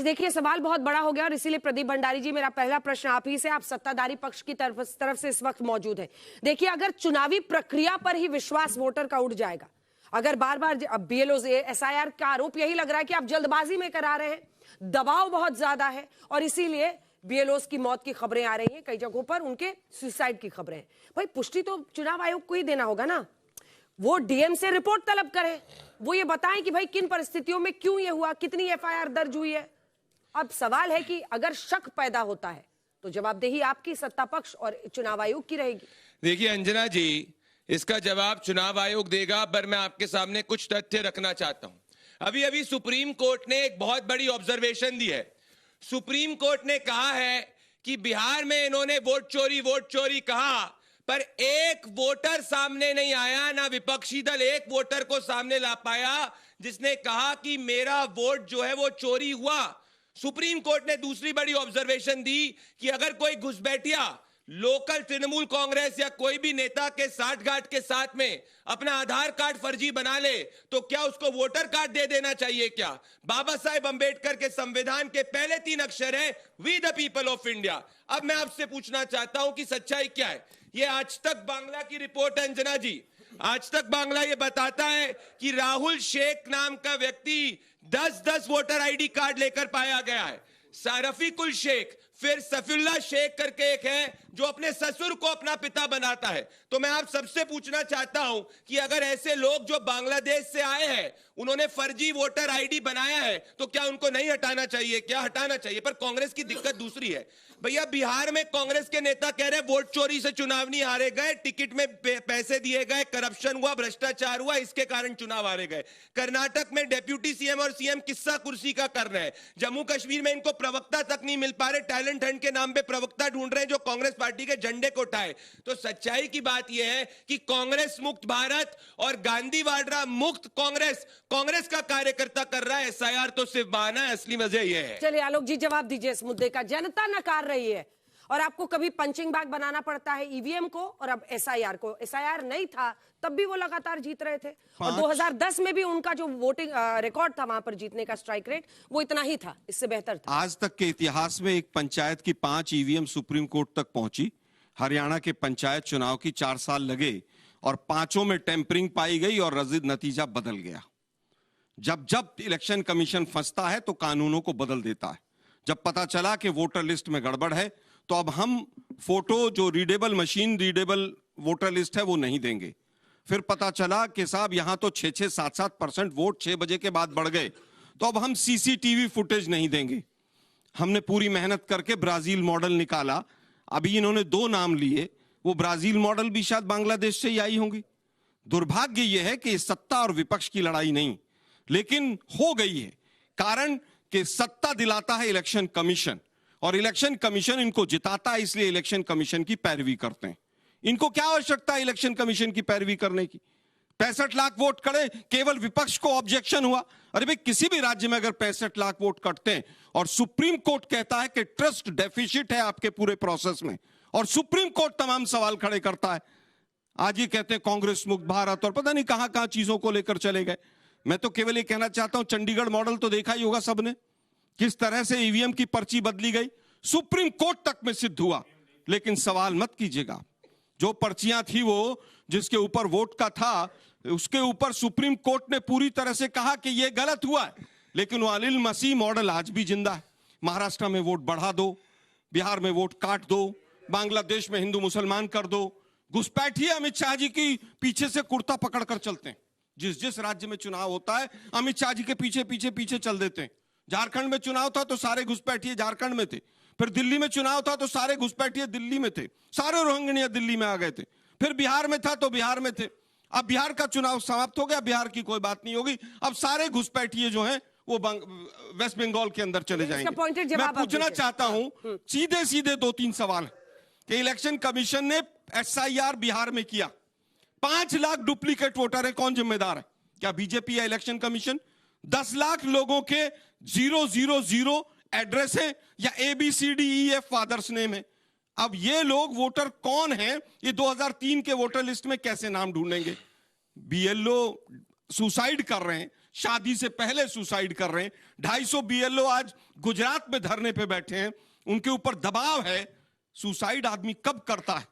देखिए सवाल बहुत बड़ा हो गया और इसीलिए प्रदीप भंडारी जी मेरा पहला प्रश्न आप ही से, आप सत्ताधारी पक्ष की तरफ से इस वक्त मौजूद है। देखिए अगर चुनावी प्रक्रिया पर ही विश्वास वोटर का उठ जाएगा, अगर बार बार अब बीएलओ एसआईआर का आरोप यही लग रहा है कि आप जल्दबाजी में करा रहे हैं, दबाव बहुत ज्यादा है और इसीलिए बीएलओ की मौत की खबरें आ रही हैं, कई जगहों पर उनके सुसाइड की खबरें हैं। भाई पुष्टि तो चुनाव आयोग को ही देना होगा ना, वो डीएम से रिपोर्ट तलब करें, वो ये बताएं कि भाई किन परिस्थितियों में क्यों ये हुआ, कितनी एफआईआर दर्ज हुई है। अब सवाल है कि अगर शक पैदा होता है तो जवाबदेही आपकी, सत्ता पक्ष और चुनाव आयोग की रहेगी। देखिए अंजना जी, इसका जवाब चुनाव आयोग देगा, पर मैं आपके सामने कुछ तथ्य रखना चाहता हूं। अभी अभी सुप्रीम कोर्ट ने एक बहुत बड़ी ऑब्जर्वेशन दी है। सुप्रीम कोर्ट ने कहा है कि बिहार में इन्होंने वोट चोरी कहा, पर एक वोटर सामने नहीं आया, ना विपक्षी दल एक वोटर को सामने ला पाया जिसने कहा कि मेरा वोट जो है वो चोरी हुआ। सुप्रीम कोर्ट ने दूसरी बड़ी ऑब्जर्वेशन दी कि अगर कोई घुसपैठिया लोकल तृणमूल कांग्रेस या कोई भी नेता के साठगांठ के साथ में अपना आधार कार्ड फर्जी बना ले तो क्या उसको वोटर कार्ड दे देना चाहिए क्या? बाबा साहेब अंबेडकर के संविधान के पहले 3 अक्षर है, we the people of India. अब मैं आपसे पूछना चाहता हूं कि सच्चाई क्या है। ये आज तक बांग्ला की रिपोर्ट है अंजना जी। आज तक बांग्ला ये बताता है कि राहुल शेख नाम का व्यक्ति 10-10 वोटर आईडी कार्ड लेकर पाया गया है। रफीकुल शेख, फिर सफीउल्लाह शेख करके एक है जो अपने ससुर को अपना पिता बनाता है। तो मैं आप सबसे पूछना चाहता हूं कि अगर ऐसे लोग जो बांग्लादेश से आए हैं उन्होंने फर्जी वोटर आईडी बनाया है तो क्या उनको नहीं हटाना चाहिए? क्या हटाना चाहिए। पर कांग्रेस की दिक्कत दूसरी है भैया। बिहार में कांग्रेस के नेता कह रहे वोट चोरी से चुनाव नहीं हारे गए, टिकट में पैसे दिए गए, करप्शन हुआ, भ्रष्टाचार हुआ, इसके कारण चुनाव हारे गए। कर्नाटक में डेप्यूटी सीएम और सीएम किस्सा कुर्सी का कर रहे हैं। जम्मू कश्मीर में इनको प्रवक्ता तक नहीं मिल पा रहे, टैलेंट हंट के नाम पे प्रवक्ता ढूंढ रहे हैं जो कांग्रेस पार्टी के झंडे को उठाए। तो सच्चाई की बात यह है कि कांग्रेस मुक्त भारत और गांधी वाड्रा मुक्त कांग्रेस का कार्यकर्ता कर रहा है। एसआईआर तो सिर्फ बहाना है, असली वजह यह है। चलिए आलोक जी जवाब दीजिए इस मुद्दे का। जनता नकार रही है और आपको कभी पंचिंग बैग बनाना पड़ता है ईवीएम को, और अब एसआईआर को। एसआईआर नहीं था तब भी वो लगातार जीत रहे थे और 2010 में भी उनका जो वोटिंग रिकॉर्ड था वहां पर जीतने का स्ट्राइक रेट वो इतना ही था, इससे बेहतर था। आज तक के इतिहास में एक पंचायत की 5 ईवीएम सुप्रीम कोर्ट तक पहुंची। हरियाणा के पंचायत चुनाव की 4 साल लगे और 5 में टेम्परिंग पाई गई और रजिद नतीजा बदल गया। जब इलेक्शन कमीशन फंसता है तो कानूनों को बदल देता है। जब पता चला कि वोटर लिस्ट में गड़बड़ है तो अब हम फोटो जो readable machine readable voter list है वो नहीं देंगे। फिर पता चला कि साहब यहां तो 6-6, 7-7% वोट 6 बजे के बाद बढ़ गए, तो अब हम सीसीटीवी फुटेज नहीं देंगे। हमने पूरी मेहनत करके ब्राजील मॉडल निकाला। अभी इन्होंने 2 नाम लिए, वो ब्राजील मॉडल भी शायद बांग्लादेश से ही आई होंगी। दुर्भाग्य यह है कि सत्ता और विपक्ष की लड़ाई नहीं, लेकिन हो गई है। कारण कि सत्ता दिलाता है इलेक्शन कमीशन और इलेक्शन कमीशन इनको जिताता है, इसलिए इलेक्शन कमीशन की पैरवी करते हैं। इनको क्या आवश्यकता है इलेक्शन कमीशन की पैरवी करने की? 65 लाख वोट कटे, केवल विपक्ष को ऑब्जेक्शन हुआ। अरे भाई, किसी भी राज्य में अगर 65 लाख वोट कटते हैं और सुप्रीम कोर्ट कहता है कि ट्रस्ट डेफिसिट है आपके पूरे प्रोसेस में, और सुप्रीम कोर्ट तमाम सवाल खड़े करता है। आज ये कहते हैं कांग्रेस मुक्त भारत और पता नहीं कहां कहां चीजों को लेकर चले गए। मैं तो केवल ये कहना चाहता हूं, चंडीगढ़ मॉडल तो देखा ही होगा सबने, किस तरह से ईवीएम की पर्ची बदली गई, सुप्रीम कोर्ट तक में सिद्ध हुआ। लेकिन सवाल मत कीजिएगा, जो पर्चियां थी वो जिसके ऊपर वोट का था उसके ऊपर सुप्रीम कोर्ट ने पूरी तरह से कहा कि यह गलत हुआ है, लेकिन वो अनिल मसीह मॉडल आज भी जिंदा है। महाराष्ट्र में वोट बढ़ा दो, बिहार में वोट काट दो, बांग्लादेश में हिंदू मुसलमान कर दो। घुसपैठिए अमित शाह जी की पीछे से कुर्ता पकड़कर चलते हैं। जिस राज्य में चुनाव होता है अमित शाह जी के पीछे चल देते हैं। झारखंड में चुनाव था तो सारे घुसपैठिए झारखंड में थे, फिर दिल्ली में चुनाव था तो सारे घुसपैठिए दिल्ली में थे, सारे रोहिंग्या दिल्ली में आ गए थे, फिर बिहार में था तो बिहार में थे। अब बिहार का चुनाव समाप्त हो गया, बिहार की कोई बात नहीं होगी, अब सारे घुसपैठिए जो हैं वो वेस्ट बंगाल के अंदर चले जाएंगे। मैं पूछना चाहता हूं सीधे 2-3 सवाल कि इलेक्शन कमीशन ने एसआईआर बिहार में किया, 5 लाख डुप्लीकेट वोटर है, कौन जिम्मेदार है? क्या बीजेपी या इलेक्शन कमीशन? 10 लाख लोगों के 000 एड्रेस है या ABCDEF फादर्स नेम है। अब ये लोग वोटर कौन हैं, ये 2003 के वोटर लिस्ट में कैसे नाम ढूंढेंगे? बीएलओ सुसाइड कर रहे हैं, शादी से पहले सुसाइड कर रहे हैं। 250 बीएलओ आज गुजरात में धरने पे बैठे हैं, उनके ऊपर दबाव है। सुसाइड आदमी कब करता है?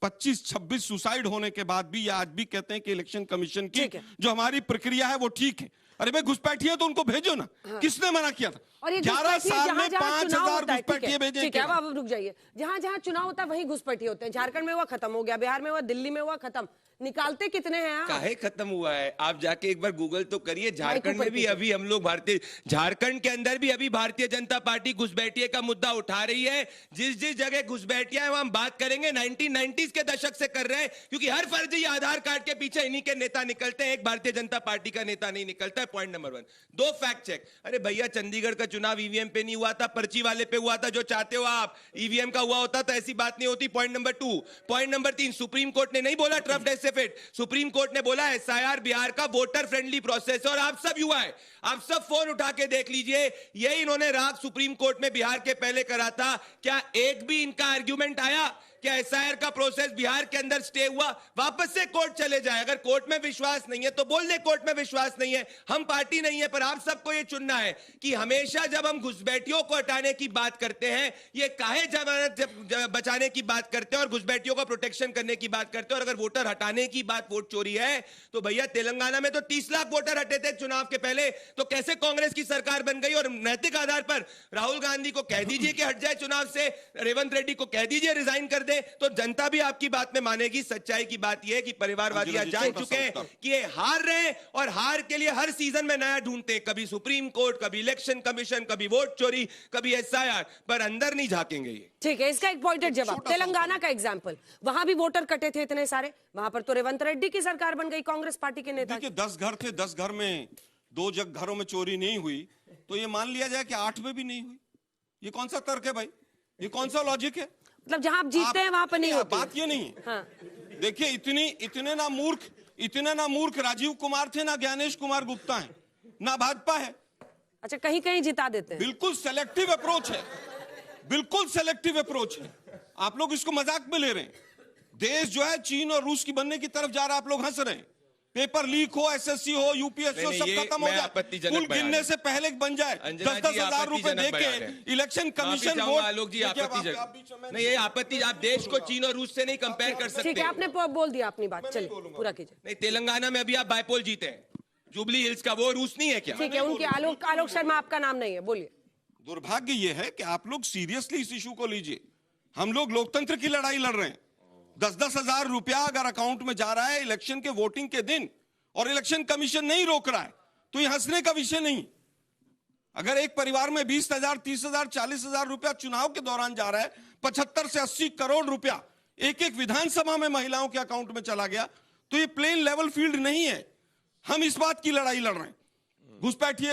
25-26 सुसाइड होने के बाद भी ये आज भी कहते हैं कि इलेक्शन कमीशन की जो हमारी प्रक्रिया है वो ठीक है। अरे भाई घुसपैठिए है तो उनको भेजो ना। हाँ। किसने मना किया था? और ये 11 साल में 5000 घुसपैठिए भेजे। ठीक है, अब आप रुक जाइए। जहां जहां चुनाव होता है वहीं घुसपैठिए होते हैं। झारखंड में हुआ खत्म हो गया, बिहार में हुआ, दिल्ली में हुआ खत्म। निकालते कितने हैं आप? काहे खत्म हुआ है? आप जाके एक बार गूगल तो करिए। झारखंड में भी अभी हम लोग झारखंड के अंदर भी अभी भारतीय जनता पार्टी घुसपैठिए का मुद्दा उठा रही है। जिस जिस जगह घुसपैठिया है वहां हम बात करेंगे 1990s के दशक से कर रहे हैं, क्योंकि हर फर्जी आधार कार्ड के पीछे इन्हीं के नेता निकलते हैं, एक भारतीय जनता पार्टी का नेता नहीं निकलता है। Point number 1। 2 fact check. अरे भैया, चंडीगढ़ का चुनाव ईवीएम पे नहीं हुआ था, पर्ची वाले पे हुआ था। जो चाहते हो आप, ईवीएम का हुआ होता तो ऐसी बात नहीं होती। Point number 2। Point number 3, supreme court ने नहीं बोला ट्रफ डेफिसिट। सुप्रीम कोर्ट ने बोला एसआईआर बिहार का वोटर फ्रेंडली प्रोसेस है। और आप सब युवा है, आप सब फोन उठा के देख लीजिए, यही इन्होंने राग सुप्रीम कोर्ट में बिहार के पहले करा था। क्या एक भी इनका आर्ग्यूमेंट आया? क्या एसआईआर का प्रोसेस बिहार के अंदर स्टे हुआ? वापस से कोर्ट चले जाए। अगर कोर्ट में विश्वास नहीं है तो बोल दे कोर्ट में विश्वास नहीं है, हम पार्टी नहीं है। पर आप सबको यह चुनना है कि हमेशा जब हम घुसपैठियों को हटाने की बात करते हैं, ये काहे जमानत बचाने की बात करते हैं और घुसपैठियों का प्रोटेक्शन करने की बात करते हैं। और अगर वोटर हटाने की बात वोट चोरी है तो भैया तेलंगाना में तो 30 लाख वोटर हटे थे चुनाव के पहले, तो कैसे कांग्रेस की सरकार बन गई? और नैतिक आधार पर राहुल गांधी को कह दीजिए कि हट जाए चुनाव से, रेवंत रेड्डी को कह दीजिए रिजाइन कर दे, तो जनता भी आपकी बात में मानेगी। सच्चाई की बात यह है कि परिवारवादी आज जान चुके हैं कि ये हार रहे हैं और हार के लिए हर सीजन में नया ढूंढते हैं। कभी सुप्रीम कोर्ट, कभी इलेक्शन कमीशन, कभी वोट चोरी, कभी एसआईआर, पर अंदर नहीं झांकेंगे ये। ठीक है, इसका एक पॉइंटेड जवाब। तेलंगाना का एग्जाम्पल, वहां भी वोटर कटे थे इतने सारे, वहां पर तो रेवंत रेड्डी की सरकार बन गई, कांग्रेस पार्टी के नेता। देखिए 10 घर थे, 10 घर में 2 घरों में चोरी नहीं हुई, तो ये मान लिया जाए कि 8 में भी नहीं हुई। ये कौन सा तर्क है भाई? ये कौन सा लॉजिक है? मतलब जहां आप जीतते हैं वहां पर नहीं होती बात ये नहीं है। हाँ। देखिए इतने ना मूर्ख राजीव कुमार थे, ना ज्ञानेश कुमार गुप्ता है, ना भाजपा है। अच्छा, कहीं कहीं जिता देते हैं। बिल्कुल सेलेक्टिव अप्रोच है, बिल्कुल सेलेक्टिव अप्रोच है। आप लोग इसको मजाक में ले रहे हैं। देश जो है चीन और रूस की बनने की तरफ जा रहा है, आप लोग हंस रहे हैं। पेपर लीक हो, एसएससी हो, यूपीएससी हो, सब खत्म हो जाए, कुल गिनने से पहले बन जाए। 10-10 हजार रुपए देके इलेक्शन कमीशन आलोक जी आपत्तिजनक नहीं, ये आपत्ति, आप देश को चीन और रूस से नहीं कंपेयर कर सकते। ठीक है, आपने बोल दिया अपनी बात, चलिए पूरा कीजिए। नहीं, तेलंगाना में अभी आप बाइपोल जीते हैं, जुबली हिल्स का वो रूस नहीं है क्या? ठीक है, उनके आलोक शर्मा आपका नाम नहीं है, बोलिए। दुर्भाग्य ये है कि आप लोग सीरियसली इस इशू को लीजिए। हम लोग लोकतंत्र की लड़ाई लड़ रहे हैं। 10-10 हजार रुपया अगर अकाउंट में जा रहा है इलेक्शन के वोटिंग के दिन और इलेक्शन कमीशन नहीं रोक रहा है, तो ये हंसने का विषय नहीं। अगर एक परिवार में 20,000, 30,000, 40,000 रुपया चुनाव के दौरान जा रहा है, 75 से 80 करोड़ रुपया एक विधानसभा में महिलाओं के अकाउंट में चला गया, तो ये प्लेन लेवल फील्ड नहीं है। हम इस बात की लड़ाई लड़ रहे हैं। घुसपैठिए।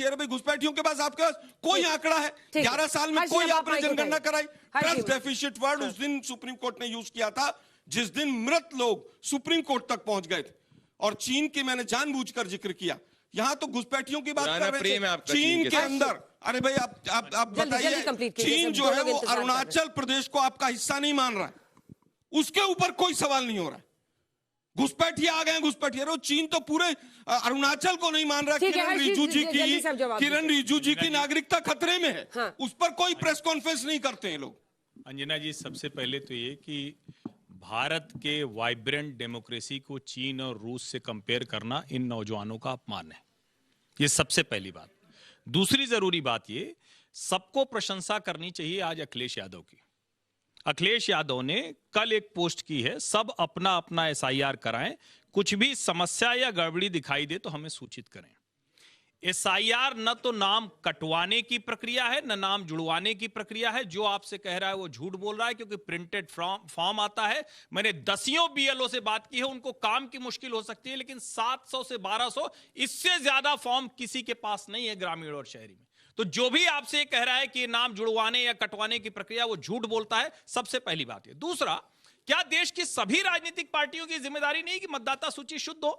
अरे भाई, घुसपैठियों के पास आपके पास कोई आंकड़ा है? 11 साल में कोई आपने जनगणना कराई? ट्रस्ट डेफिसिट वर्ड उस दिन सुप्रीम कोर्ट ने यूज किया था जिस दिन मृत लोग सुप्रीम कोर्ट तक पहुंच गए थे। और चीन की मैंने जानबूझकर जिक्र किया। यहां तो घुसपैठियों की बात कर रहे हैं चीन के अंदर। अरे भाई आप बताइए, चीन जो है वो अरुणाचल प्रदेश को आपका हिस्सा नहीं मान रहा है, उसके ऊपर कोई सवाल नहीं हो रहा है। घुसपैठिए आ गए, घुसपैठिए। चीन तो पूरे अरुणाचल को नहीं मान रहा। किरण रिजिजू जी की नागरिकता खतरे में है। हाँ। उस पर कोई प्रेस कॉन्फ्रेंस नहीं करते हैं लोग। अंजना जी, सबसे पहले तो ये कि भारत के वाइब्रेंट डेमोक्रेसी को चीन और रूस से कंपेयर करना इन नौजवानों का अपमान है। ये सबसे पहली बात। दूसरी जरूरी बात, ये सबको प्रशंसा करनी चाहिए आज अखिलेश यादव की। अखिलेश यादव ने कल एक पोस्ट की है, सब अपना अपना एसआईआर कराएं, कुछ भी समस्या या गड़बड़ी दिखाई दे तो हमें सूचित करें। एसआईआर न तो नाम कटवाने की प्रक्रिया है, न नाम जुड़वाने की प्रक्रिया है। जो आपसे कह रहा है वो झूठ बोल रहा है, क्योंकि प्रिंटेड फॉर्म आता है। मैंने दसियों बीएलओ से बात की है, उनको काम की मुश्किल हो सकती है, लेकिन 700 से 1200 इससे ज्यादा फॉर्म किसी के पास नहीं है ग्रामीण और शहरी में। तो जो भी आपसे कह रहा है कि नाम जुड़वाने या कटवाने की प्रक्रिया, वो झूठ बोलता है। सबसे पहली बात है। दूसरा, क्या देश की सभी राजनीतिक पार्टियों की जिम्मेदारी नहीं कि मतदाता सूची शुद्ध हो?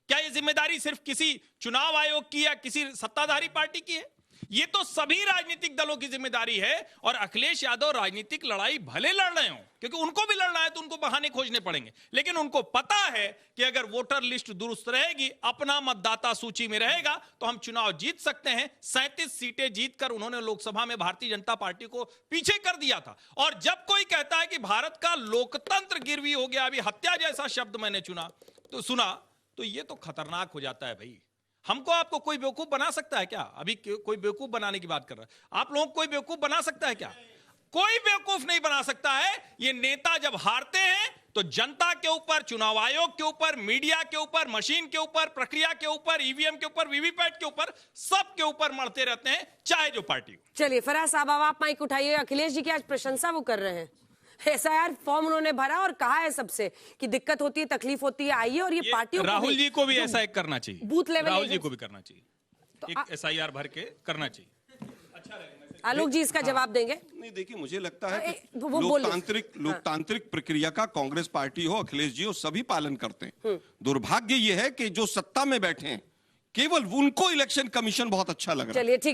क्या यह जिम्मेदारी सिर्फ किसी चुनाव आयोग की या किसी सत्ताधारी पार्टी की है? ये तो सभी राजनीतिक दलों की जिम्मेदारी है। और अखिलेश यादव राजनीतिक लड़ाई भले लड़ रहे हो, क्योंकि उनको भी लड़ना है तो उनको बहाने खोजने पड़ेंगे, लेकिन उनको पता है कि अगर वोटर लिस्ट दुरुस्त रहेगी, अपना मतदाता सूची में रहेगा, तो हम चुनाव जीत सकते हैं। 37 सीटें जीतकर उन्होंने लोकसभा में भारतीय जनता पार्टी को पीछे कर दिया था। और जब कोई कहता है कि भारत का लोकतंत्र गिरवी हो गया, अभी हत्या जैसा शब्द मैंने सुना, तो ये तो खतरनाक हो जाता है भाई। हमको आपको कोई बेवकूफ बना सकता है क्या? अभी कोई बेवकूफ बनाने की बात कर रहा है, आप लोगों को कोई बेवकूफ बना सकता है क्या? कोई बेवकूफ नहीं बना सकता है। ये नेता जब हारते हैं तो जनता के ऊपर, चुनाव आयोग के ऊपर, मीडिया के ऊपर, मशीन के ऊपर, प्रक्रिया के ऊपर, ईवीएम के ऊपर, वीवीपैट के ऊपर, सब के ऊपर मरते रहते हैं, चाहे जो पार्टी हो। चलिए फराज साहब, अब आप माइक उठाइए। अखिलेश जी की आज प्रशंसा वो कर रहे हैं। एसआईआर फॉर्म उन्होंने भरा और कहा है सबसे कि दिक्कत होती है, तकलीफ होती है, आइए। और ये पार्टियों राहुल जी को भी ऐसा एक करना चाहिए, बूथ लेवल राहुल जी को भी करना चाहिए, एक एसआईआर भर के करना चाहिए। आलोक जी इसका जवाब देंगे? नहीं, देखिए, मुझे लगता है कि वो बोलो। लोकतांत्रिक प्रक्रिया का कांग्रेस पार्टी हो, अखिलेश जी हो, सभी पालन करते हैं। दुर्भाग्य ये है कि जो सत्ता में बैठे हैं, केवल उनको इलेक्शन कमीशन बहुत अच्छा लग रहा है। चलिए ठीक है।